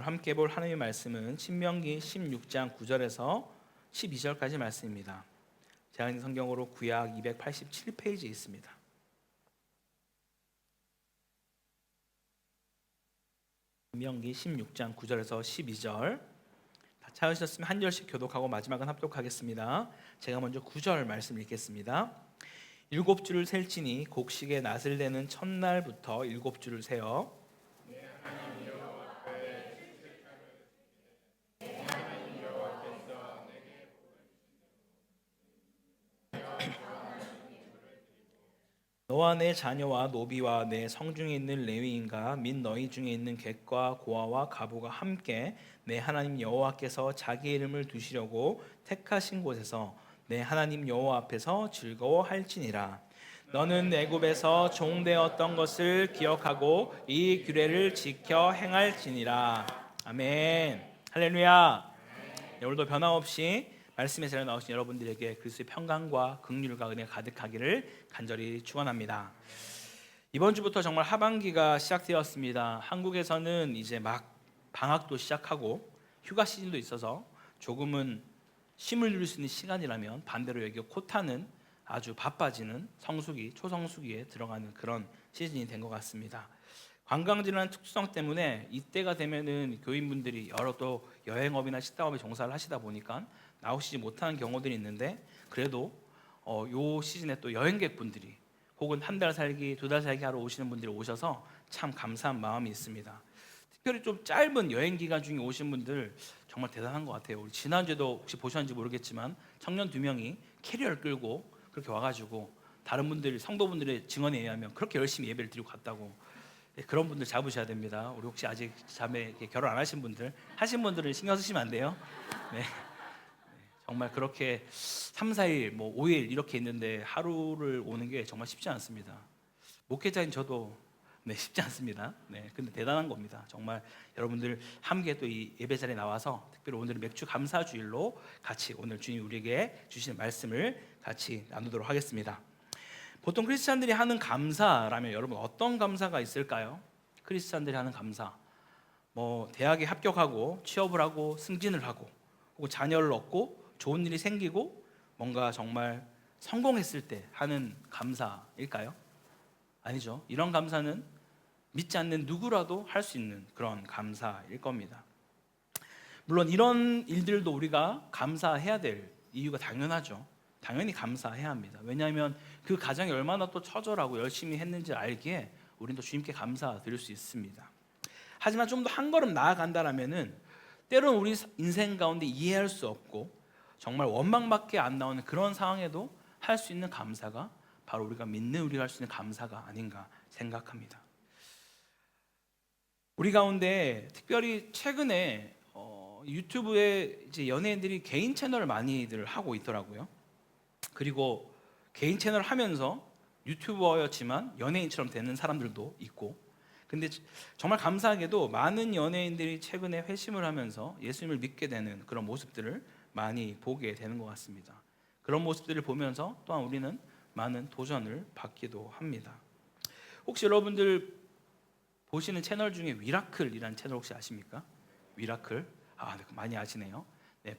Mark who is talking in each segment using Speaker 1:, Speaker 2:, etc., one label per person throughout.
Speaker 1: 함께 볼 하나님의 말씀은 신명기 16장 9절에서 12절까지 말씀입니다. 제가 있는 성경으로 구약 287페이지에 있습니다. 신명기 16장 9절에서 12절 다 찾으셨으면 한 절씩 교독하고 마지막은 합독하겠습니다. 제가 먼저 9절 말씀 읽겠습니다. 7주를 셀지니 곡식의 낫을 내는 첫날부터 7주를 세어 너와 내 자녀와 노비와 내 성중에 있는 레위인과 및 너희 중에 있는 객과 고아와 가부가 함께 내 하나님 여호와께서 자기 이름을 두시려고 택하신 곳에서 내 하나님 여호와 앞에서 즐거워할지니라. 너는 애굽에서 종되었던 것을 기억하고 이 규례를 지켜 행할지니라. 아멘. 할렐루야. 네, 오늘도 변함없이 말씀의 자리에 나오신 여러분들에게 그리스도의 평강과 긍휼과 은혜가 가득하기를 간절히 축원합니다. 이번 주부터 정말 하반기가 시작되었습니다. 한국에서는 이제 막 방학도 시작하고 휴가 시즌도 있어서 조금은 쉼을 누릴 수 있는 시간이라면, 반대로 여기 코타는 아주 바빠지는 성수기, 초성수기에 들어가는 그런 시즌이 된 것 같습니다. 관광지라는 특수성 때문에 이때가 되면은 교인분들이 여러 또 여행업이나 식당업에 종사를 하시다 보니까 나오시지 못하는 경우들이 있는데, 그래도 요 시즌에 또 여행객분들이 혹은 한 달 살기, 2달 살기 하러 오시는 분들이 오셔서 참 감사한 마음이 있습니다. 특별히 좀 짧은 여행 기간 중에 오신 분들 정말 대단한 것 같아요. 우리 지난주에도 혹시 보셨는지 모르겠지만 청년 2명이 캐리어를 끌고 그렇게 와가지고 다른 분들, 성도분들의 증언에 의하면 그렇게 열심히 예배를 드리고 갔다고. 그런 분들 잡으셔야 됩니다. 우리 혹시 아직 자매 결혼 안 하신 분들, 하신 분들은 신경 쓰시면 안 돼요. 네. 정말 그렇게 3, 4일, 5일 이렇게 있는데 하루를 오는 게 정말 쉽지 않습니다. 목회자인 저도 쉽지 않습니다. 근데 대단한 겁니다. 정말 여러분들 함께 또 이 예배 자리에 나와서 특별히 오늘은 맥주 감사 주일로 같이 오늘 주님 우리에게 주시는 말씀을 같이 나누도록 하겠습니다. 보통 크리스찬들이 하는 감사라면 여러분 어떤 감사가 있을까요? 크리스찬들이 하는 감사, 대학에 합격하고 취업을 하고 승진을 하고 혹은 자녀를 얻고 좋은 일이 생기고 뭔가 정말 성공했을 때 하는 감사일까요? 아니죠. 이런 감사는 믿지 않는 누구라도 할 수 있는 그런 감사일 겁니다. 물론 이런 일들도 우리가 감사해야 될 이유가 당연하죠. 당연히 감사해야 합니다. 왜냐하면 그 가정이 얼마나 또 처절하고 열심히 했는지 알기에 우리는 또 주님께 감사드릴 수 있습니다. 하지만 좀 더 한 걸음 나아간다라면은 때로는 우리 인생 가운데 이해할 수 없고 정말 원망밖에 안 나오는 그런 상황에도 할 수 있는 감사가 바로 우리가 믿는 우리가 할 수 있는 감사가 아닌가 생각합니다. 우리 가운데 특별히 최근에 유튜브에 이제 연예인들이 개인 채널을 많이들 하고 있더라고요. 그리고 개인 채널을 하면서 유튜버였지만 연예인처럼 되는 사람들도 있고, 근데 정말 감사하게도 많은 연예인들이 최근에 회심을 하면서 예수님을 믿게 되는 그런 모습들을 많이 보게 되는 것 같습니다. 그런 모습들을 보면서 또한 우리는 많은 도전을 받기도 합니다. 혹시 여러분들 보시는 채널 중에 위라클이라는 채널 혹시 아십니까? 위라클? 많이 아시네요.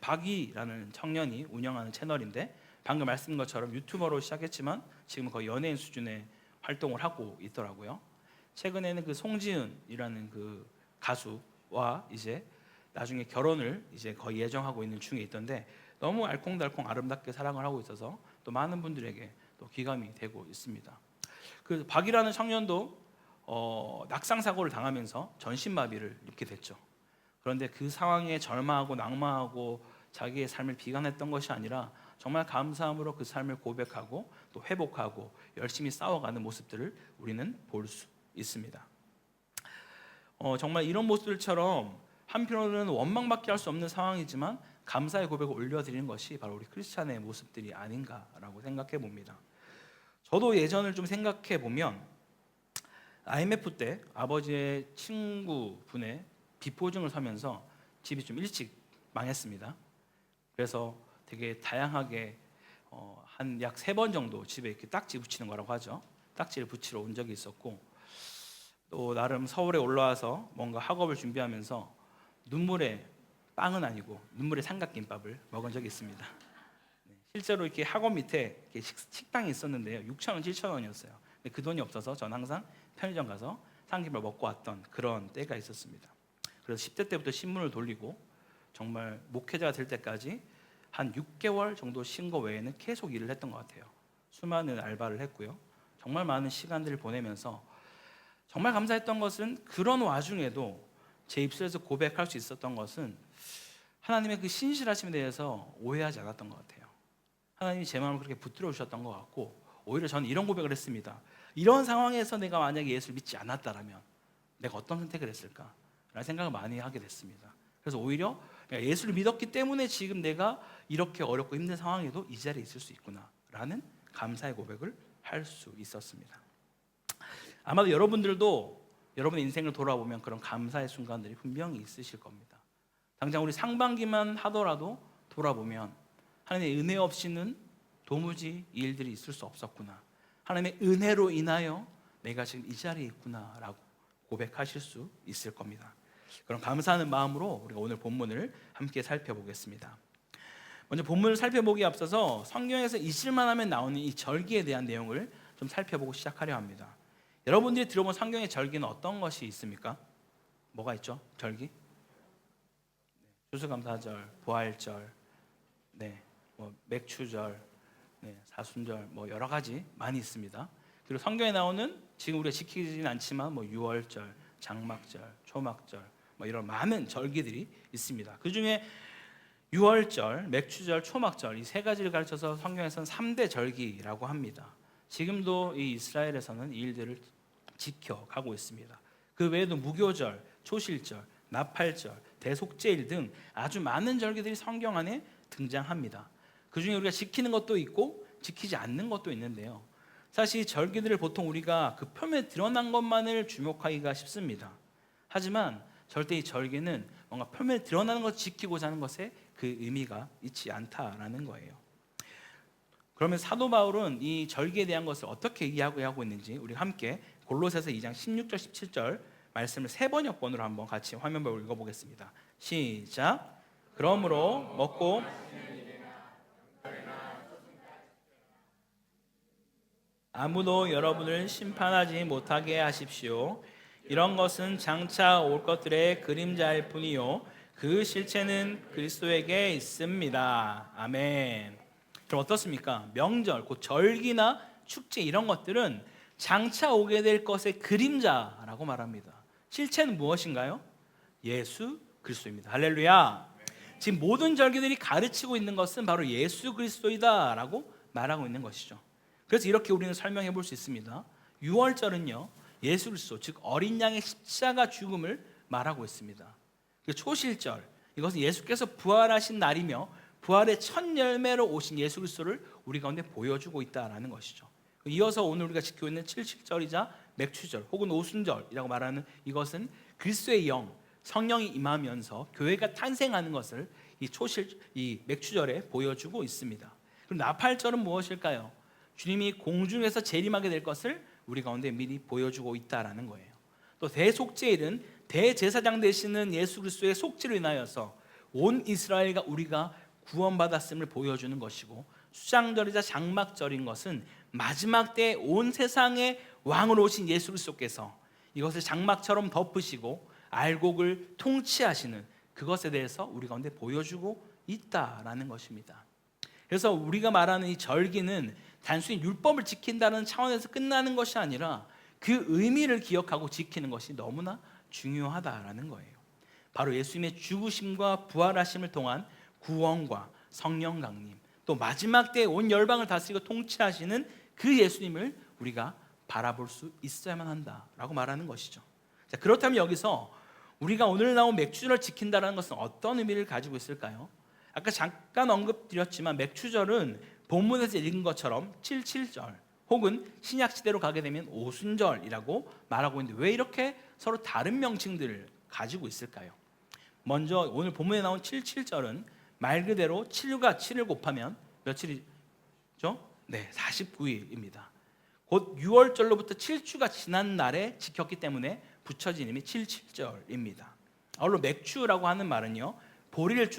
Speaker 1: 박이라는 청년이 운영하는 채널인데, 방금 말씀드린 것처럼 유튜버로 시작했지만 지금 거의 연예인 수준의 활동을 하고 있더라고요. 최근에는 그 송지은이라는 그 가수와 이제 나중에 결혼을 이제 거의 예정하고 있는 중에 있던데, 너무 알콩달콩 아름답게 사랑을 하고 있어서 또 많은 분들에게 또 귀감이 되고 있습니다. 그 박이라는 청년도 낙상 사고를 당하면서 전신마비를 입게 됐죠. 그런데 그 상황에 절망하고 낙마하고 자기의 삶을 비관했던 것이 아니라 정말 감사함으로 그 삶을 고백하고 또 회복하고 열심히 싸워가는 모습들을 우리는 볼 수 있습니다. 정말 이런 모습들처럼 한편으로는 원망밖에 할 수 없는 상황이지만 감사의 고백을 올려드리는 것이 바로 우리 크리스찬의 모습들이 아닌가라고 생각해 봅니다. 저도 예전을 좀 생각해 보면 IMF 때 아버지의 친구분의 비보증을 서면서 집이 좀 일찍 망했습니다. 그래서 되게 다양하게 한 약 3번 정도 집에 이렇게 딱지 붙이는 거라고 하죠. 딱지를 붙이러 온 적이 있었고, 또 나름 서울에 올라와서 뭔가 학업을 준비하면서 눈물의 빵은 아니고 눈물의 삼각김밥을 먹은 적이 있습니다. 실제로 이렇게 학원 밑에 이렇게 식당이 있었는데요. 6,000원, 7,000원이었어요. 근데 그 돈이 없어서 전 항상 편의점 가서 삼각김밥 먹고 왔던 그런 때가 있었습니다. 그래서 10대 때부터 신문을 돌리고 정말 목회자가 될 때까지 한 6개월 정도 쉰 거 외에는 계속 일을 했던 것 같아요. 수많은 알바를 했고요. 정말 많은 시간들을 보내면서 정말 감사했던 것은 그런 와중에도 제 입술에서 고백할 수 있었던 것은 하나님의 그 신실하심에 대해서 오해하지 않았던 것 같아요. 하나님이 제 마음을 그렇게 붙들어 주셨던 것 같고, 오히려 저는 이런 고백을 했습니다. 이런 상황에서 내가 만약에 예수를 믿지 않았다면 내가 어떤 선택을 했을까? 라는 생각을 많이 하게 됐습니다. 그래서 오히려 예수를 믿었기 때문에 지금 내가 이렇게 어렵고 힘든 상황에도 이 자리에 있을 수 있구나 라는 감사의 고백을 할 수 있었습니다. 아마도 여러분들도 여러분의 인생을 돌아보면 그런 감사의 순간들이 분명히 있으실 겁니다. 당장 우리 상반기만 하더라도 돌아보면 하나님의 은혜 없이는 도무지 이 일들이 있을 수 없었구나, 하나님의 은혜로 인하여 내가 지금 이 자리에 있구나 라고 고백하실 수 있을 겁니다. 그런 감사하는 마음으로 우리가 오늘 본문을 함께 살펴보겠습니다. 먼저 본문을 살펴보기에 앞서서 성경에서 있을만 하면 나오는 이 절기에 대한 내용을 좀 살펴보고 시작하려 합니다. 여러분들이 들어본 성경의 절기는 어떤 것이 있습니까? 뭐가 있죠? 절기? 추수감사절, 부활절, 맥추절, 사순절, 여러 가지 많이 있습니다. 그리고 성경에 나오는 지금 우리가 지키지는 않지만 유월절, 장막절, 초막절 이런 많은 절기들이 있습니다. 그 중에 유월절, 맥추절, 초막절 이 세 가지를 가르쳐서 성경에서는 3대 절기라고 합니다. 지금도 이 이스라엘에서는 이 일들을 지켜가고 있습니다. 그 외에도 무교절, 초실절, 나팔절, 대속제일 등 아주 많은 절기들이 성경 안에 등장합니다. 그 중에 우리가 지키는 것도 있고 지키지 않는 것도 있는데요. 사실 절기들을 보통 우리가 그 표면에 드러난 것만을 주목하기가 쉽습니다. 하지만 절대 이 절기는 뭔가 표면에 드러나는 것을 지키고자 하는 것에 그 의미가 있지 않다라는 거예요. 그러면 사도 바울은 이 절기에 대한 것을 어떻게 이해하고 있는지 우리 함께 골로새서 2장 16절 17절 말씀을 세 번역본으로 한번 같이 화면 보고 읽어보겠습니다. 시작. 그러므로 먹고 아무도 여러분을 심판하지 못하게 하십시오. 이런 것은 장차 올 것들의 그림자일 뿐이요 그 실체는 그리스도에게 있습니다. 아멘. 그럼 어떻습니까? 명절, 곧 절기나 축제 이런 것들은 장차 오게 될 것의 그림자라고 말합니다. 실체는 무엇인가요? 예수 그리스도입니다. 할렐루야. 지금 모든 절기들이 가르치고 있는 것은 바로 예수 그리스도이다라고 말하고 있는 것이죠. 그래서 이렇게 우리는 설명해 볼 수 있습니다. 유월절은요 예수 그리스도, 즉 어린 양의 십자가 죽음을 말하고 있습니다. 초실절, 이것은 예수께서 부활하신 날이며 부활의 첫 열매로 오신 예수 그리스도를 우리 가운데 보여주고 있다라는 것이죠. 이어서 오늘 우리가 지키고 있는 칠칠절이자 맥추절 혹은 오순절이라고 말하는 이것은 그리스도의 영, 성령이 임하면서 교회가 탄생하는 것을 이 맥추절에 보여주고 있습니다. 그럼 나팔절은 무엇일까요? 주님이 공중에서 재림하게 될 것을 우리 가운데 미리 보여주고 있다라는 거예요. 또 대속제일은 대제사장 되시는 예수 그리스도의 속죄로 인하여서 온 이스라엘과 우리가 구원받았음을 보여주는 것이고, 수장절이자 장막절인 것은 마지막 때 온 세상의 왕으로 오신 예수 그리스도께서 이것을 장막처럼 덮으시고 알곡을 통치하시는 그것에 대해서 우리 가운데 보여주고 있다라는 것입니다. 그래서 우리가 말하는 이 절기는 단순히 율법을 지킨다는 차원에서 끝나는 것이 아니라 그 의미를 기억하고 지키는 것이 너무나 중요하다라는 거예요. 바로 예수님의 죽으심과 부활하심을 통한 구원과 성령 강림, 또 마지막 때에 온 열방을 다스리고 통치하시는 그 예수님을 우리가 바라볼 수 있어야만 한다라고 말하는 것이죠. 자, 그렇다면 여기서 우리가 오늘 나온 맥추절을 지킨다는 것은 어떤 의미를 가지고 있을까요? 아까 잠깐 언급드렸지만 맥추절은 본문에서 읽은 것처럼 칠칠절 혹은 신약시대로 가게 되면 오순절이라고 말하고 있는데 왜 이렇게 서로 다른 명칭들을 가지고 있을까요? 먼저 오늘 본문에 나온 칠칠절은 말 그대로 7과 7을 곱하면 며칠이죠? 49일입니다. 곧 6월절로부터 7주가 지난 날에 지켰기 때문에 붙여진 이름이 칠칠절입니다. 아울러 맥주라고 하는 말은요, 보리를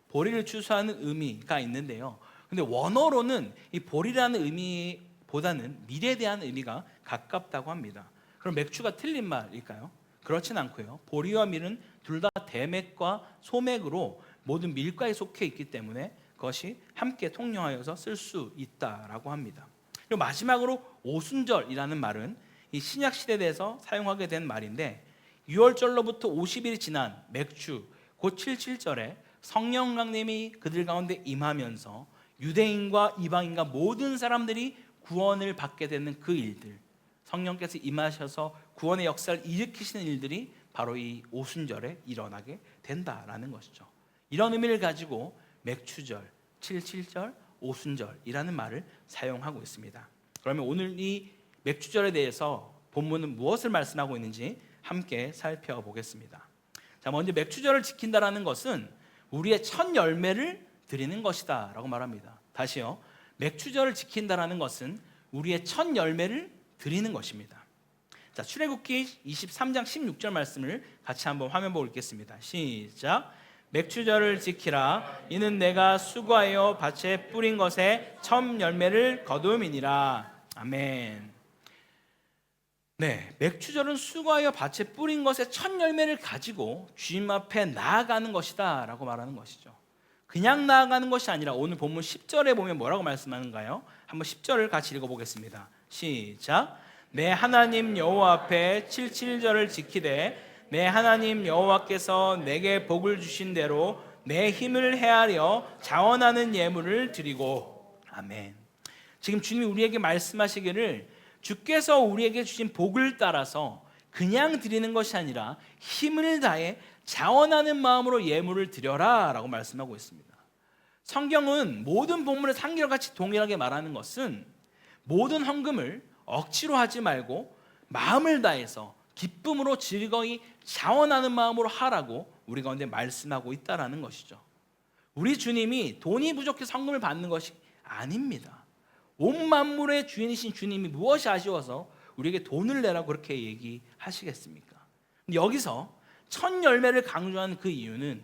Speaker 1: 보리를 추수하는 의미가 있는데요. 근데 원어로는 이 보리라는 의미보다는 밀에 대한 의미가 가깝다고 합니다. 그럼 맥주가 틀린 말일까요? 그렇진 않고요. 보리와 밀은 둘 다 대맥과 소맥으로 모든 밀과에 속해 있기 때문에 그것이 함께 통용하여서 쓸 수 있다라고 합니다. 그리고 마지막으로 오순절이라는 말은 이 신약 시대에서 사용하게 된 말인데 6월절로부터 50일이 지난 맥주 곧 77절에 성령 강림이 그들 가운데 임하면서 유대인과 이방인과 모든 사람들이 구원을 받게 되는 그 일들, 성령께서 임하셔서 구원의 역사를 일으키시는 일들이 바로 이 오순절에 일어나게 된다라는 것이죠. 이런 의미를 가지고 맥추절, 77절, 오순절이라는 말을 사용하고 있습니다. 그러면 오늘 이 맥추절에 대해서 본문은 무엇을 말씀하고 있는지 함께 살펴보겠습니다. 자, 먼저 맥추절을 지킨다라는 것은 우리의 첫 열매를 드리는 것이다 라고 말합니다. 다시요, 맥추절을 지킨다라는 것은 우리의 첫 열매를 드리는 것입니다. 자, 출애굽기 23장 16절 말씀을 같이 한번 화면 보고 읽겠습니다. 시작. 맥추절을 지키라. 이는 내가 수고하여 밭에 뿌린 것에 첫 열매를 거둠이니라. 아멘. 네, 맥추절은 수고하여 밭에 뿌린 것의 첫 열매를 가지고 주님 앞에 나아가는 것이다 라고 말하는 것이죠. 그냥 나아가는 것이 아니라 오늘 본문 10절에 보면 뭐라고 말씀하는가요? 한번 10절을 같이 읽어보겠습니다. 시작. 내 하나님 여호와 앞에 77절을 지키되 내 하나님 여호와께서 내게 복을 주신 대로 내 힘을 헤아려 자원하는 예물을 드리고. 아멘. 지금 주님이 우리에게 말씀하시기를 주께서 우리에게 주신 복을 따라서 그냥 드리는 것이 아니라 힘을 다해 자원하는 마음으로 예물을 드려라 라고 말씀하고 있습니다. 성경은 모든 본문에서 한결같이 동일하게 말하는 것은 모든 헌금을 억지로 하지 말고 마음을 다해서 기쁨으로 즐거이 자원하는 마음으로 하라고 우리 가운데 말씀하고 있다는 것이죠. 우리 주님이 돈이 부족해서 헌금을 받는 것이 아닙니다. 온 만물의 주인이신 주님이 무엇이 아쉬워서 우리에게 돈을 내라고 그렇게 얘기하시겠습니까? 여기서 첫 열매를 강조하는 그 이유는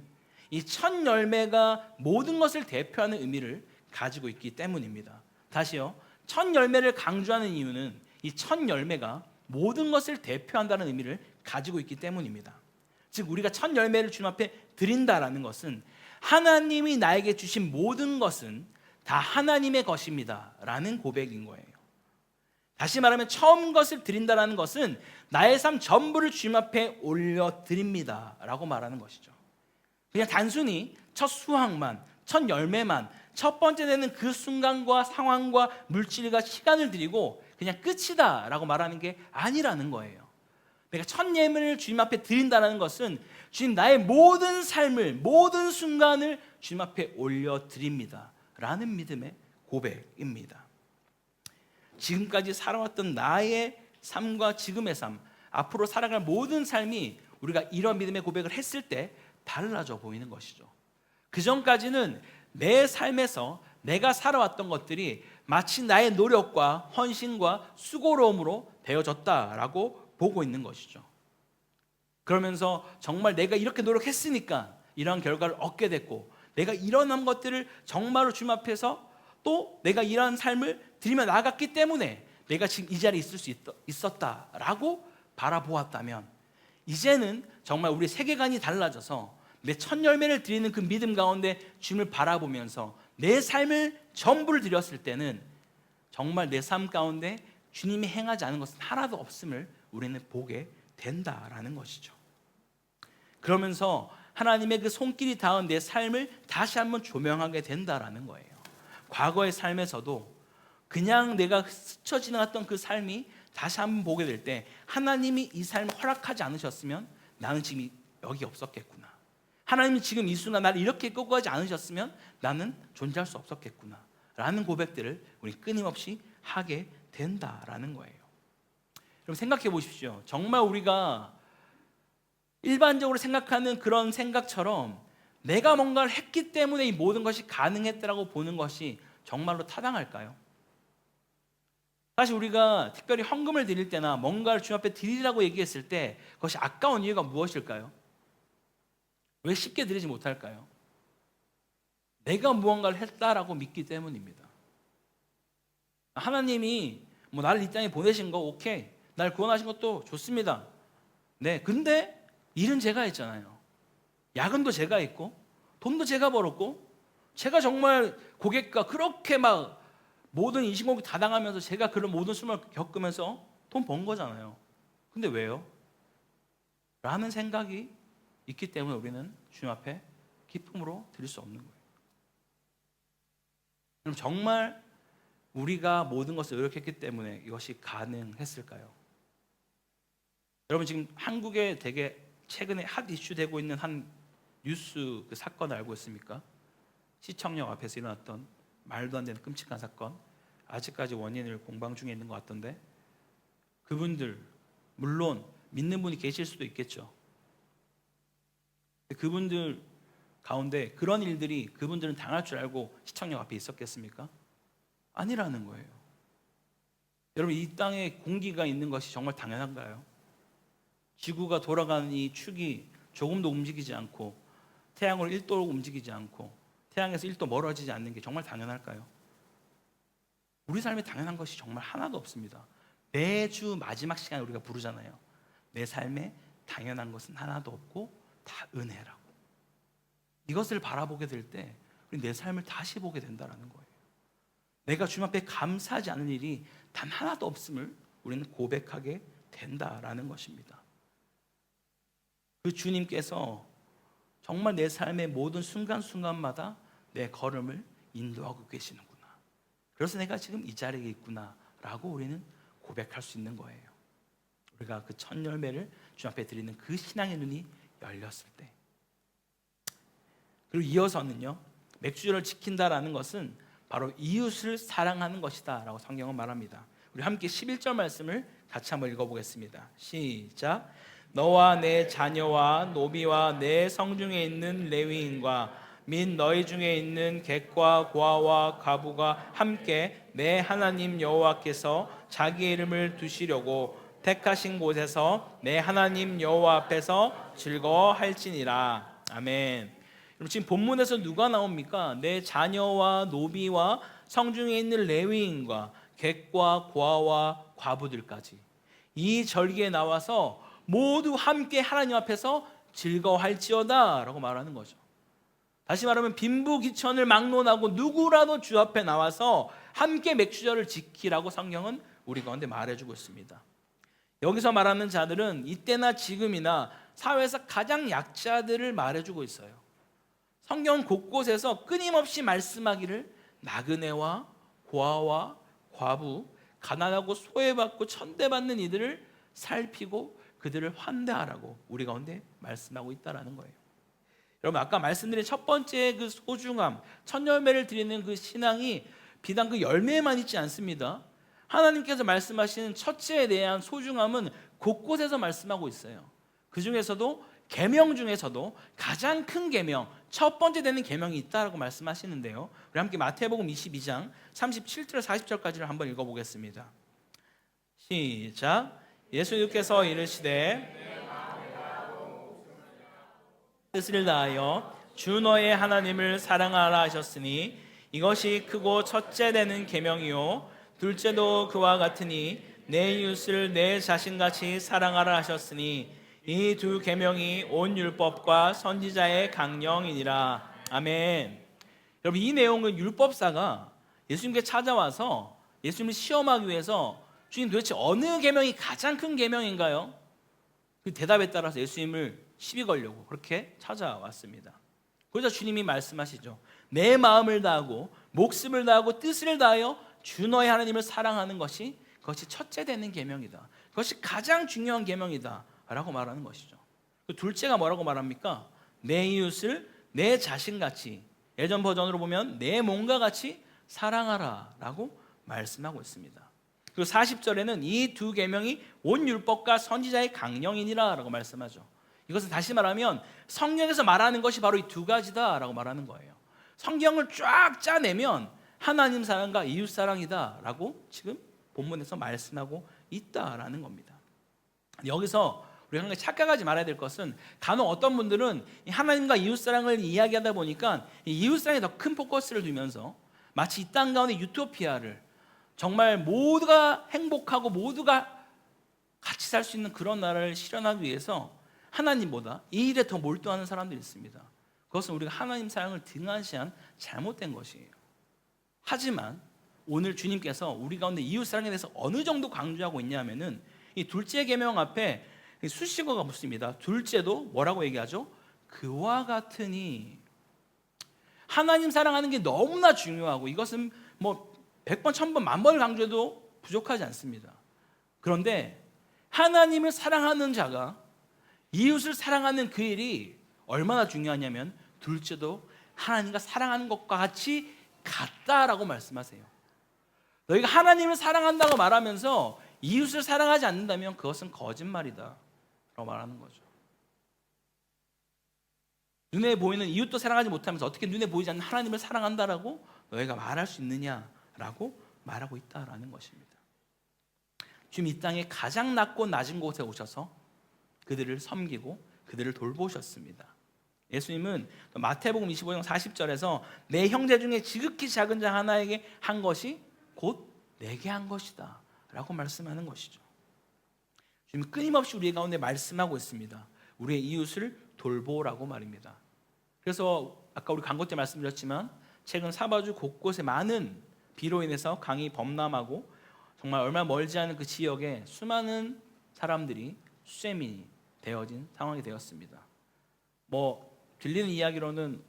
Speaker 1: 이 첫 열매가 모든 것을 대표하는 의미를 가지고 있기 때문입니다. 다시요, 첫 열매를 강조하는 이유는 이 첫 열매가 모든 것을 대표한다는 의미를 가지고 있기 때문입니다. 즉 우리가 첫 열매를 주님 앞에 드린다라는 것은 하나님이 나에게 주신 모든 것은 다 하나님의 것입니다 라는 고백인 거예요. 다시 말하면 처음 것을 드린다라는 것은 나의 삶 전부를 주님 앞에 올려드립니다 라고 말하는 것이죠. 그냥 단순히 첫 수확만, 첫 열매만, 첫 번째 되는 그 순간과 상황과 물질과 시간을 드리고 그냥 끝이다 라고 말하는 게 아니라는 거예요. 내가 첫 예물을 주님 앞에 드린다는 것은 주님 나의 모든 삶을, 모든 순간을 주님 앞에 올려드립니다 라는 믿음의 고백입니다. 지금까지 살아왔던 나의 삶과 지금의 삶, 앞으로 살아갈 모든 삶이 우리가 이런 믿음의 고백을 했을 때 달라져 보이는 것이죠. 그 전까지는 내 삶에서 내가 살아왔던 것들이 마치 나의 노력과 헌신과 수고로움으로 되어졌다라고 보고 있는 것이죠. 그러면서 정말 내가 이렇게 노력했으니까 이러한 결과를 얻게 됐고, 내가 이런 것들을 정말로 주님 앞에서 또 내가 이러한 삶을 드리며 나아갔기 때문에 내가 지금 이 자리에 있을 수 있었다라고 바라보았다면, 이제는 정말 우리 세계관이 달라져서 내 첫 열매를 드리는 그 믿음 가운데 주님을 바라보면서 내 삶을 전부를 드렸을 때는 정말 내 삶 가운데 주님이 행하지 않은 것은 하나도 없음을 우리는 보게 된다라는 것이죠. 그러면서 하나님의 그 손길이 닿은 내 삶을 다시 한번 조명하게 된다라는 거예요. 과거의 삶에서도 그냥 내가 스쳐 지나갔던 그 삶이 다시 한번 보게 될 때 하나님이 이 삶을 허락하지 않으셨으면 나는 지금 여기 없었겠구나. 하나님이 지금 이 순간 나를 이렇게 끌고 가지 않으셨으면 나는 존재할 수 없었겠구나 라는 고백들을 우리 끊임없이 하게 된다라는 거예요. 여러분 생각해 보십시오. 정말 우리가 일반적으로 생각하는 그런 생각처럼 내가 뭔가를 했기 때문에 이 모든 것이 가능했다라고 보는 것이 정말로 타당할까요? 사실 우리가 특별히 헌금을 드릴 때나 뭔가를 주님 앞에 드리라고 얘기했을 때 그것이 아까운 이유가 무엇일까요? 왜 쉽게 드리지 못할까요? 내가 무언가를 했다라고 믿기 때문입니다. 하나님이 뭐 나를 이 땅에 보내신 거 오케이, 날 구원하신 것도 좋습니다. 네, 근데 일은 제가 했잖아요. 야근도 제가 했고 돈도 제가 벌었고 제가 정말 고객과 그렇게 막 모든 인신공격 다 당하면서 제가 그런 모든 수모를 겪으면서 돈 번 거잖아요. 근데 왜요? 라는 생각이 있기 때문에 우리는 주님 앞에 기쁨으로 드릴 수 없는 거예요. 그럼 정말 우리가 모든 것을 노력했기 때문에 이것이 가능했을까요? 여러분, 지금 한국에 되게 최근에 핫 이슈 되고 있는 한 뉴스 그 사건 알고 있습니까? 시청역 앞에서 일어났던 말도 안 되는 끔찍한 사건, 아직까지 원인을 공방 중에 있는 것 같던데, 그분들 물론 믿는 분이 계실 수도 있겠죠. 그분들 가운데 그런 일들이 그분들은 당할 줄 알고 시청역 앞에 있었겠습니까? 아니라는 거예요. 여러분, 이 땅에 공기가 있는 것이 정말 당연한가요? 지구가 돌아가는 이 축이 조금도 움직이지 않고 태양으로 1도 움직이지 않고 태양에서 1도 멀어지지 않는 게 정말 당연할까요? 우리 삶에 당연한 것이 정말 하나도 없습니다. 매주 마지막 시간에 우리가 부르잖아요. 내 삶에 당연한 것은 하나도 없고 다 은혜라고. 이것을 바라보게 될 때 우리 내 삶을 다시 보게 된다는 거예요. 내가 주님 앞에 감사하지 않은 일이 단 하나도 없음을 우리는 고백하게 된다라는 것입니다. 그 주님께서 정말 내 삶의 모든 순간순간마다 내 걸음을 인도하고 계시는구나. 그래서 내가 지금 이 자리에 있구나라고 우리는 고백할 수 있는 거예요. 우리가 그 첫 열매를 주님 앞에 드리는 그 신앙의 눈이 열렸을 때. 그리고 이어서는요, 맥주를 지킨다라는 것은 바로 이웃을 사랑하는 것이다 라고 성경은 말합니다. 우리 함께 11절 말씀을 같이 한번 읽어보겠습니다. 시작. 너와 내 자녀와 노비와 내 성중에 있는 레위인과 및 너희 중에 있는 객과 고아와 과부가 함께 내 하나님 여호와께서 자기 이름을 두시려고 택하신 곳에서 내 하나님 여호와 앞에서 즐거워할지니라. 아멘. 그럼 지금 본문에서 누가 나옵니까? 내 자녀와 노비와 성중에 있는 레위인과 객과 고아와 과부들까지 이 절기에 나와서 모두 함께 하나님 앞에서 즐거워할지어다 라고 말하는 거죠. 다시 말하면 빈부귀천을 막론하고 누구라도 주 앞에 나와서 함께 맥주절을 지키라고 성경은 우리 가운데 말해주고 있습니다. 여기서 말하는 자들은 이때나 지금이나 사회에서 가장 약자들을 말해주고 있어요. 성경 곳곳에서 끊임없이 말씀하기를 나그네와 고아와 과부, 가난하고 소외받고 천대받는 이들을 살피고 그들을 환대하라고 우리 가운데 말씀하고 있다는 거예요. 여러분, 아까 말씀드린 첫 번째 그 소중함, 첫 열매를 드리는 그 신앙이 비단 그 열매에만 있지 않습니다. 하나님께서 말씀하시는 첫째에 대한 소중함은 곳곳에서 말씀하고 있어요. 그 중에서도 계명 중에서도 가장 큰 계명, 첫 번째 되는 계명이 있다라고 말씀하시는데요. 우리 함께 마태복음 22장 37절 40절까지를 한번 읽어보겠습니다. 시작. 예수님께서 이르시되 뜻을 다하여 주 너의 하나님을 사랑하라 하셨으니 이것이 크고 첫째 되는 계명이요 둘째도 그와 같으니 내 이웃을 내 자신같이 사랑하라 하셨으니 이 두 계명이 온 율법과 선지자의 강령이니라. 아멘. 여러분, 이 내용은 율법사가 예수님께 찾아와서 예수님을 시험하기 위해서 주님 도대체 어느 계명이 가장 큰 계명인가요? 그 대답에 따라서 예수님을 시비 걸려고 그렇게 찾아왔습니다. 그래서 주님이 말씀하시죠. 내 마음을 다하고 목숨을 다하고 뜻을 다하여 주 너의 하나님을 사랑하는 것이 그것이 첫째 되는 계명이다. 그것이 가장 중요한 계명이다 라고 말하는 것이죠. 그 둘째가 뭐라고 말합니까? 내 이웃을 내 자신같이, 예전 버전으로 보면 내 몸과 같이 사랑하라 라고 말씀하고 있습니다. 그리고 40절에는 이 두 계명이 온 율법과 선지자의 강령이니라 라고 말씀하죠. 이것은 다시 말하면 성경에서 말하는 것이 바로 이 두 가지다 라고 말하는 거예요. 성경을 쫙 짜내면 하나님 사랑과 이웃 사랑이다 라고 지금 본문에서 말씀하고 있다라는 겁니다. 여기서 우리가 한 가지 착각하지 말아야 될 것은 간혹 어떤 분들은 하나님과 이웃사랑을 이야기하다 보니까 이웃사랑에 더 큰 포커스를 두면서 마치 이 땅 가운데 유토피아를 정말 모두가 행복하고 모두가 같이 살 수 있는 그런 나라를 실현하기 위해서 하나님보다 이 일에 더 몰두하는 사람들이 있습니다. 그것은 우리가 하나님 사랑을 등한시한 잘못된 것이에요. 하지만 오늘 주님께서 우리 가운데 이웃 사랑에 대해서 어느 정도 강조하고 있냐면은 이 둘째 계명 앞에 수식어가 붙습니다. 둘째도 뭐라고 얘기하죠? 그와 같으니. 하나님 사랑하는 게 너무나 중요하고 이것은 뭐 100번, 1000번, 10,000번을 강조해도 부족하지 않습니다. 그런데 하나님을 사랑하는 자가 이웃을 사랑하는 그 일이 얼마나 중요하냐면 둘째도 하나님과 사랑하는 것과 같이 같다라고 말씀하세요. 너희가 하나님을 사랑한다고 말하면서 이웃을 사랑하지 않는다면 그것은 거짓말이다 라고 말하는 거죠. 눈에 보이는 이웃도 사랑하지 못하면서 어떻게 눈에 보이지 않는 하나님을 사랑한다라고 너희가 말할 수 있느냐라고 말하고 있다라는 것입니다. 지금 이 땅에 가장 낮고 낮은 곳에 오셔서 그들을 섬기고 그들을 돌보셨습니다. 예수님은 마태복음 25장 40절에서 내 형제 중에 지극히 작은 자 하나에게 한 것이 곧 내게 한 것이다 라고 말씀하는 것이죠. 지금 끊임없이 우리 가운데 말씀하고 있습니다. 우리의 이웃을 돌보라고 말입니다. 그래서 아까 우리 광고 때 말씀드렸지만 최근 사바주 곳곳에 많은 비로 인해서 강이 범람하고 정말 얼마 멀지 않은 그 지역에 수많은 사람들이 수세민이 되어진 상황이 되었습니다. 뭐 들리는 이야기로는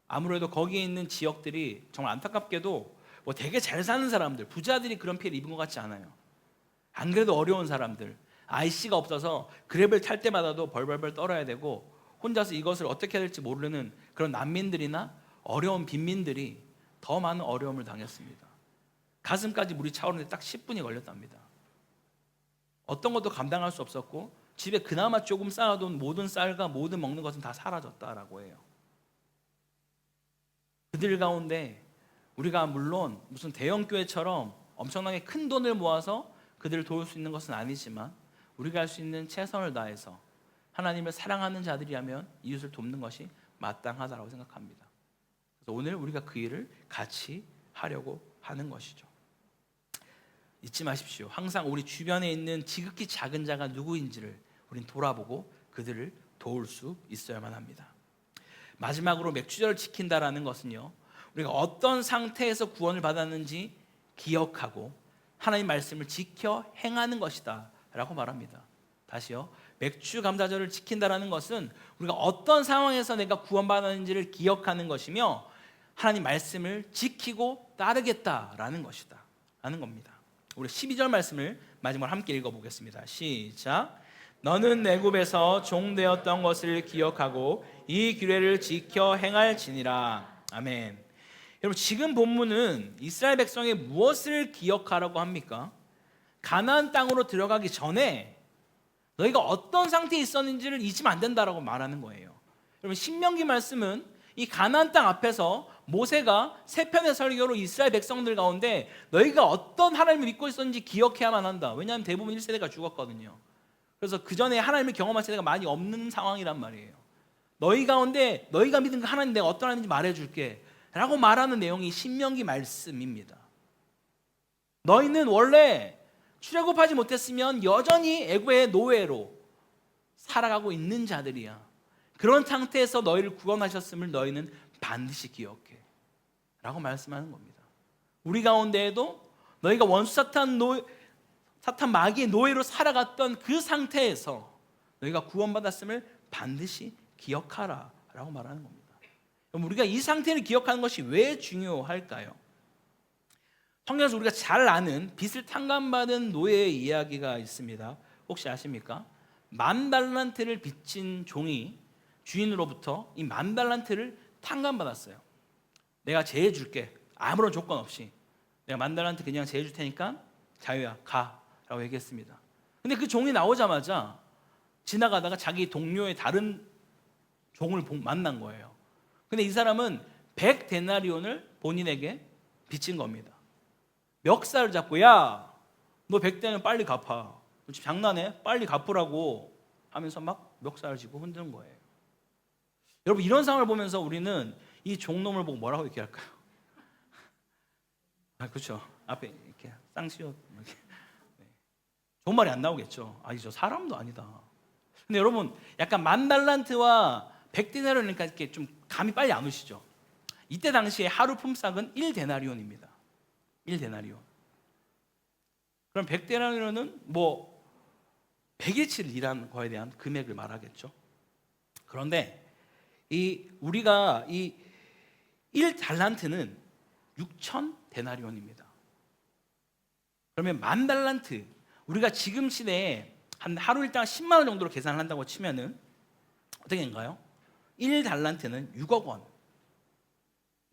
Speaker 1: 아무래도 거기에 있는 지역들이 정말 안타깝게도 뭐 되게 잘 사는 사람들, 부자들이 그런 피해를 입은 것 같지 않아요. 안 그래도 어려운 사람들, IC가 없어서 그랩을 탈 때마다도 벌벌벌 떨어야 되고 혼자서 이것을 어떻게 해야 될지 모르는 그런 난민들이나 어려운 빈민들이 더 많은 어려움을 당했습니다. 가슴까지 물이 차오르는데 딱 10분이 걸렸답니다. 어떤 것도 감당할 수 없었고 집에 그나마 조금 쌓아둔 모든 쌀과 모든 먹는 것은 다 사라졌다라고 해요. 그들 가운데 우리가 물론 무슨 대형 교회처럼 엄청나게 큰 돈을 모아서 그들을 도울 수 있는 것은 아니지만 우리가 할 수 있는 최선을 다해서 하나님을 사랑하는 자들이라면 이웃을 돕는 것이 마땅하다고 생각합니다. 그래서 오늘 우리가 그 일을 같이 하려고 하는 것이죠. 잊지 마십시오. 항상 우리 주변에 있는 지극히 작은 자가 누구인지를 우린 돌아보고 그들을 도울 수 있어야만 합니다. 마지막으로 맥주절을 지킨다라는 것은요, 우리가 어떤 상태에서 구원을 받았는지 기억하고 하나님 말씀을 지켜 행하는 것이다 라고 말합니다. 다시요, 맥주 감사절을 지킨다라는 것은 우리가 어떤 상황에서 내가 구원받았는지를 기억하는 것이며 하나님 말씀을 지키고 따르겠다라는 것이다 라는 겁니다. 우리 12절 말씀을 마지막으로 함께 읽어보겠습니다. 시작. 너는 내굽에서 종되었던 것을 기억하고 이 규례를 지켜 행할지니라. 아멘. 여러분, 지금 본문은 이스라엘 백성의 무엇을 기억하라고 합니까? 가나안 땅으로 들어가기 전에 너희가 어떤 상태에 있었는지를 잊으면 안 된다라고 말하는 거예요. 여러분, 신명기 말씀은 이 가나안 땅 앞에서 모세가 세 편의 설교로 이스라엘 백성들 가운데 너희가 어떤 하나님을 믿고 있었는지 기억해야만 한다. 왜냐하면 대부분 1세대가 죽었거든요. 그래서 그 전에 하나님을 경험한 세대가 많이 없는 상황이란 말이에요. 너희 가운데 너희가 믿은 그 하나님 내가 어떤 하나님인지 말해줄게 라고 말하는 내용이 신명기 말씀입니다. 너희는 원래 출애굽하지 못했으면 여전히 애굽의 노예로 살아가고 있는 자들이야. 그런 상태에서 너희를 구원하셨음을 너희는 반드시 기억해 라고 말씀하는 겁니다. 우리 가운데에도 너희가 원수 사탄 마귀의 노예로 살아갔던 그 상태에서 너희가 구원받았음을 반드시 기억하라 라고 말하는 겁니다. 그럼 우리가 이 상태를 기억하는 것이 왜 중요할까요? 성경에서 우리가 잘 아는 빚을 탕감받은 노예의 이야기가 있습니다. 혹시 아십니까? 10,000달란트를 빚진 종이 주인으로부터 이 10,000달란트를 탕감받았어요. 내가 제해 줄게. 아무런 조건 없이 내가 10,000달란트 그냥 제해 줄 테니까 자유야 가 라고 얘기했습니다. 근데 그 종이 나오자마자 지나가다가 자기 동료의 다른 종을 만난 거예요. 근데 이 사람은 100데나리온을 본인에게 빚진 겁니다. 멱살을 잡고 야, 너 100데나리온 빨리 갚아. 너 지금 장난해? 빨리 갚으라고 하면서 막 멱살을 쥐고 흔드는 거예요. 여러분, 이런 상황을 보면서 우리는 이 종놈을 보고 뭐라고 얘기할까요? 그렇죠. 앞에 이렇게 쌍시옷 이렇게. 네. 좋은 말이 안 나오겠죠. 저 사람도 아니다. 근데 여러분, 약간 10,000달란트와 100데나리온이니까 이렇게 좀 감이 빨리 안 오시죠? 이때 당시에 하루 품삯은 1데나리온입니다. 1데나리온. 그럼 100데나리온은 뭐 100일치를 일한 거에 대한 금액을 말하겠죠. 그런데 우리가 이 1달란트는 6,000데나리온입니다. 그러면 10,000달란트, 우리가 지금 시대에 한 하루 일당 10만 원 정도로 계산을 한다고 치면은 어떻게 된가요? 1달란트는 6억 원,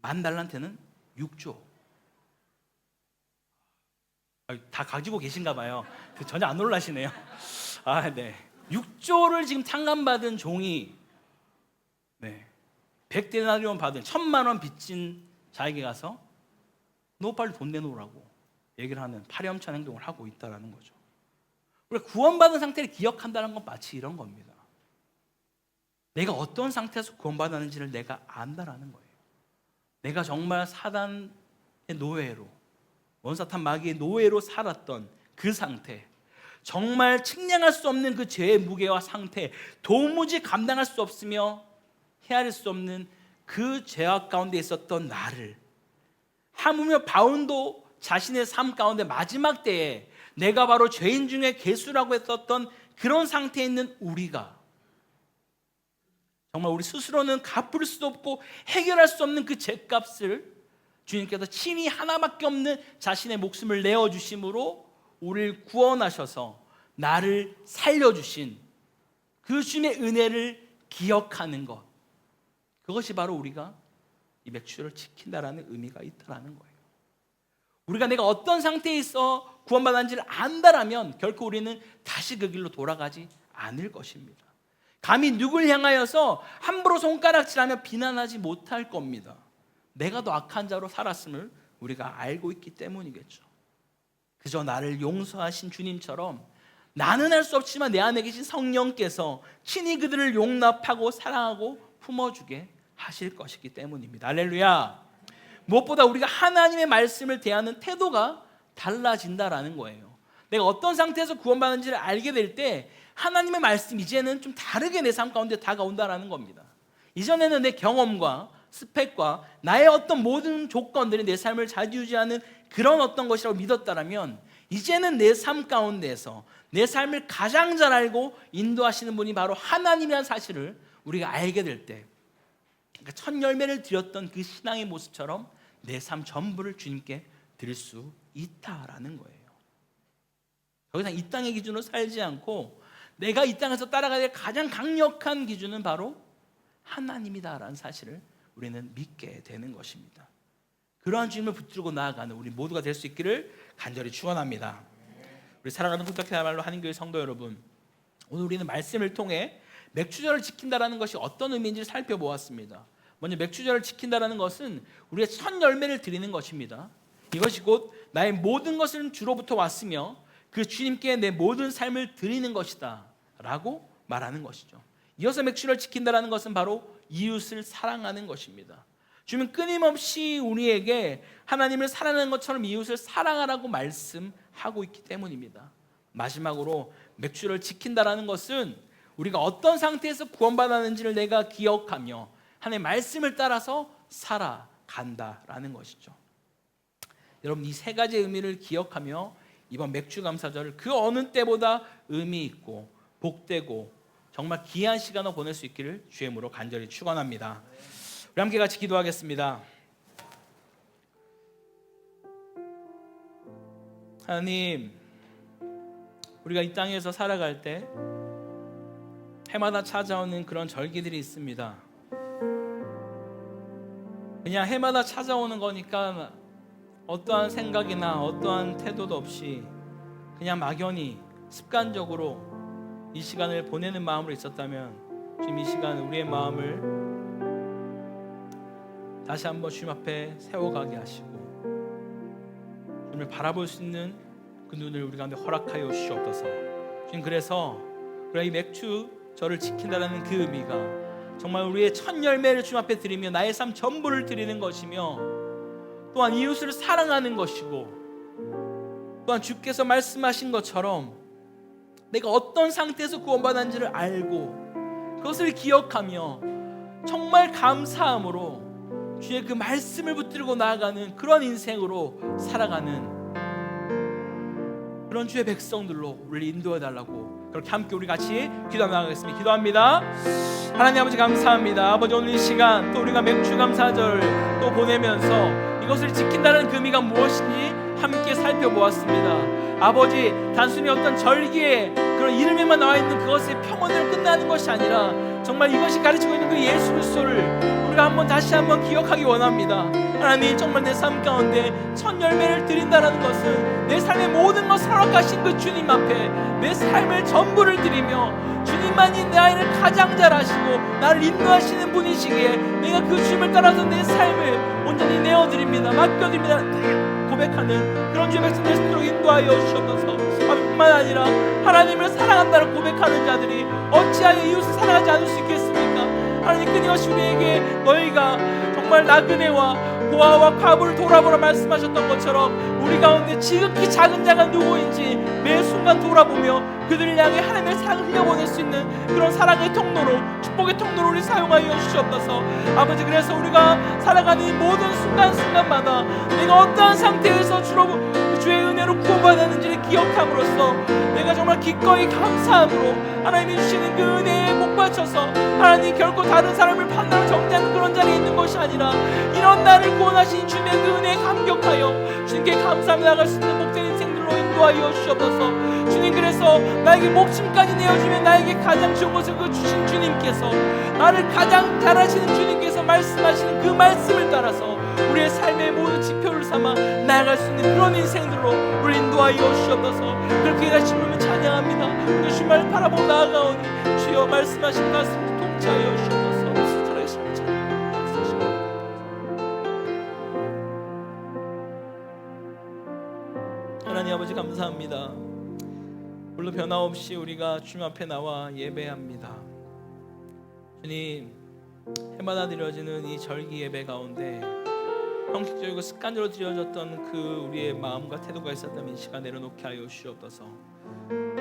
Speaker 1: 10,000달란트는 6조. 다 가지고 계신가 봐요. 전혀 안 놀라시네요. 네. 6조를 지금 탕감받은 종이 100데나리온 받은 1,000만 원 빚진 자에게 가서 너 빨리 돈 내놓으라고 얘기를 하는 파렴치한 행동을 하고 있다는 거죠. 우리가 구원받은 상태를 기억한다는 건 마치 이런 겁니다. 내가 어떤 상태에서 구원받았는지를 내가 안다라는 거예요. 내가 정말 사단의 노예로, 원사탄 마귀의 노예로 살았던 그 상태, 정말 측량할 수 없는 그 죄의 무게와 상태, 도무지 감당할 수 없으며 헤아릴 수 없는 그 죄악 가운데 있었던 나를, 하물며 바울도 자신의 삶 가운데 마지막 때에 내가 바로 죄인 중에 괴수라고 했었던 그런 상태에 있는 우리가 정말 우리 스스로는 갚을 수 없고 해결할 수 없는 그 죄값을 주님께서 친히 하나밖에 없는 자신의 목숨을 내어주심으로 우리를 구원하셔서 나를 살려주신 그 주님의 은혜를 기억하는 것, 그것이 바로 우리가 이 맥주를 지킨다라는 의미가 있다라는 거예요. 우리가 내가 어떤 상태에 있어 구원받았는지를 안다라면 결코 우리는 다시 그 길로 돌아가지 않을 것입니다. 감히 누굴 향하여서 함부로 손가락질하며 비난하지 못할 겁니다. 내가 더 악한 자로 살았음을 우리가 알고 있기 때문이겠죠. 그저 나를 용서하신 주님처럼 나는 할 수 없지만 내 안에 계신 성령께서 친히 그들을 용납하고 사랑하고 품어주게 하실 것이기 때문입니다. 할렐루야. 무엇보다 우리가 하나님의 말씀을 대하는 태도가 달라진다라는 거예요. 내가 어떤 상태에서 구원받는지를 알게 될 때 하나님의 말씀 이제는 좀 다르게 내 삶 가운데 다가온다라는 겁니다. 이전에는 내 경험과 스펙과 나의 어떤 모든 조건들이 내 삶을 좌지우지하는 그런 어떤 것이라고 믿었다라면 이제는 내 삶 가운데에서 내 삶을 가장 잘 알고 인도하시는 분이 바로 하나님이라는 사실을 우리가 알게 될 때, 그러니까 첫 열매를 드렸던 그 신앙의 모습처럼 내 삶 전부를 주님께 드릴 수 있다라는 거예요. 더 이상 이 땅의 기준으로 살지 않고 내가 이 땅에서 따라가야 될 가장 강력한 기준은 바로 하나님이다라는 사실을 우리는 믿게 되는 것입니다. 그러한 주님을 붙들고 나아가는 우리 모두가 될 수 있기를 간절히 축원합니다. 우리 사랑하는 부탁해야말로 한인교회 성도 여러분, 오늘 우리는 말씀을 통해 맥주절을 지킨다라는 것이 어떤 의미인지 살펴보았습니다. 먼저 맥주절을 지킨다라는 것은 우리의 첫 열매를 드리는 것입니다. 이것이 곧 나의 모든 것은 주로부터 왔으며 그 주님께 내 모든 삶을 드리는 것이다 라고 말하는 것이죠. 이어서 맥주를 지킨다라는 것은 바로 이웃을 사랑하는 것입니다. 주님은 끊임없이 우리에게 하나님을 사랑하는 것처럼 이웃을 사랑하라고 말씀하고 있기 때문입니다. 마지막으로 맥주를 지킨다라는 것은 우리가 어떤 상태에서 구원받았는지를 내가 기억하며 하나님의 말씀을 따라서 살아간다라는 것이죠. 여러분, 이 세 가지의 의미를 기억하며 이번 맥주감사절을 그 어느 때보다 의미 있고 복되고 정말 귀한 시간을 보낼 수 있기를 주의 이름으로 간절히 축원합니다. 우리 함께 같이 기도하겠습니다. 하나님, 우리가 이 땅에서 살아갈 때 해마다 찾아오는 그런 절기들이 있습니다. 그냥 해마다 찾아오는 거니까 어떠한 생각이나 어떠한 태도도 없이 그냥 막연히 습관적으로 이 시간을 보내는 마음으로 있었다면 지금 이 시간 우리의 마음을 다시 한번 주님 앞에 세워가게 하시고 주님을 바라볼 수 있는 그 눈을 우리 가운데 허락하여 주시옵소서. 주님, 그래서 그러나 이 맥주 저를 지킨다는 그 의미가 정말 우리의 첫 열매를 주님 앞에 드리며 나의 삶 전부를 드리는 것이며, 또한 이웃을 사랑하는 것이고, 또한 주께서 말씀하신 것처럼 내가 어떤 상태에서 구원받았는지를 알고 그것을 기억하며 정말 감사함으로 주의 그 말씀을 붙들고 나아가는 그런 인생으로 살아가는 그런 주의 백성들로 우리를 인도해 달라고, 그렇게 함께 우리 같이 기도하며 나가겠습니다. 기도합니다. 하나님 아버지 감사합니다. 아버지 오늘 이 시간 또 우리가 맥주 감사절 또 보내면서 이것을 지킨다는 그 의미가 무엇인지 함께 살펴보았습니다. 아버지 단순히 어떤 절기의 그런 이름에만 나와 있는 그것의 평온으로 끝나는 것이 아니라 정말 이것이 가르치고 있는 그 예수 그리스도를 우리가 다시 한번 기억하기 원합니다. 하나님 정말 내 삶 가운데 첫 열매를 드린다는 것은 내 삶의 모든 것을 허락하신 그 주님 앞에 내 삶을 전부를 드리며 주님만이 내 아이를 가장 잘 아시고 나를 인도하시는 분이시기에 내가 그 주님을 따라서 내 삶을 온전히 내어드립니다. 맡겨드립니다. 고백하는 그런 주의 백성들 스스로 인도하여 주시옵소서. 뿐만 아니라 하나님을 사랑한다는 고백하는 자들이 어찌하여 이웃을 사랑하지 않을 수 있겠습니까? 하나님 끊임없이 우리에게 너희가 정말 나그네와 고아와 과부를 돌아보라 말씀하셨던 것처럼 우리 가운데 지극히 작은 자가 누구인지 매 순간 돌아보며 그들을 향해 하나님의 사랑을 흘려보낼 수 있는 그런 사랑의 통로로, 축복의 통로로 우리 사용하여 주시옵소서. 아버지 그래서 우리가 살아가는 이 모든 순간순간마다 내가 어떠한 상태에서 주의 은혜로 구원받았는지를 기억함으로써 내가 정말 기꺼이 감사함으로 하나님이 주시는 그 은혜에 목받쳐서 하나님 결코 다른 사람을 판단하고 정죄하는 그런 자리에 있는 것이 아니라 이런 나를 구원하신 주님의 그 은혜에 감격하여 주님께 감사하며 나갈 수 있는 복된 인생들로 인도하여 주시옵소서. 주님 그래서 나에게 목숨까지 내어주며 나에게 가장 좋은 것을 그 주신 주님께서, 나를 가장 잘 아시는 주님께서 말씀하시는 그 말씀을 따라서 우리의 삶의 모든 지표를 삼아 나아갈 수 있는 그런 인생들로 우리 인도하여 주시옵소서. 그렇게 다시 부르며 찬양합니다. 우리 주님을 바라보고 나아가오니 주여 말씀하신 말씀을 통치하여 주시옵소서. 살아계신 찬양합니다. 하나님 아버지 감사합니다. 물론 변함없이 우리가 주님 앞에 나와 예배합니다. 주님, 해마다 드려지는 이 절기 예배 가운데 형식적이고 습관적으로 드려졌던 그 우리의 마음과 태도가 있었다면 이 시간 내려놓게 하여 주시옵소서.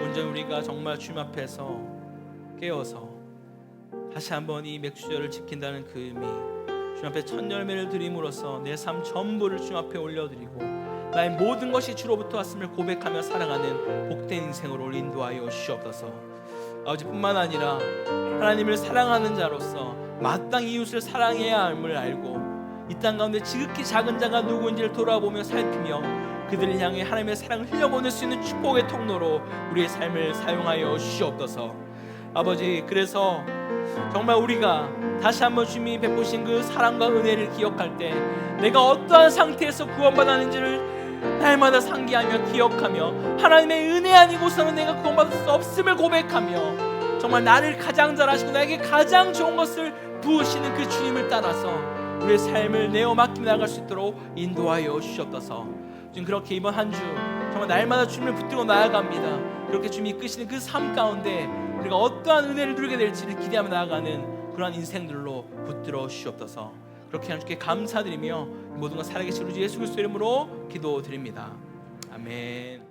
Speaker 1: 온전히 우리가 정말 주님 앞에서 깨어서 다시 한번 이 맥주절을 지킨다는 그 의미, 주님 앞에 첫 열매를 드림으로써 내 삶 전부를 주님 앞에 올려드리고 나의 모든 것이 주로부터 왔음을 고백하며 살아가는 복된 인생으로 인도하여 주시옵소서. 아버지뿐만 아니라 하나님을 사랑하는 자로서 마땅히 이웃을 사랑해야 함을 알고 이 땅 가운데 지극히 작은 자가 누구인지를 돌아보며 살피며 그들을 향해 하나님의 사랑을 흘려보낼 수 있는 축복의 통로로 우리의 삶을 사용하여 주시옵소서. 아버지 그래서 정말 우리가 다시 한번 주님이 베푸신 그 사랑과 은혜를 기억할 때 내가 어떠한 상태에서 구원받았는지를 날마다 상기하며 기억하며 하나님의 은혜 아니고서는 내가 구원받을 수 없음을 고백하며 정말 나를 가장 잘 아시고 나에게 가장 좋은 것을 부으시는 그 주님을 따라서 우리의 삶을 내어 맡기며 나갈 수 있도록 인도하여 주시옵소서. 지금 그렇게 이번 한 주 정말 날마다 주님을 붙들고 나아갑니다. 그렇게 주님이 이끄시는 그 삶 가운데 우리가 어떠한 은혜를 누리게 될지를 기대하며 나아가는 그러한 인생들로 붙들어 주시옵소서. 그렇게 하나님께 감사드리며 모든 것 살아계신 우리 예수 그리스도 이름으로 기도드립니다. 아멘.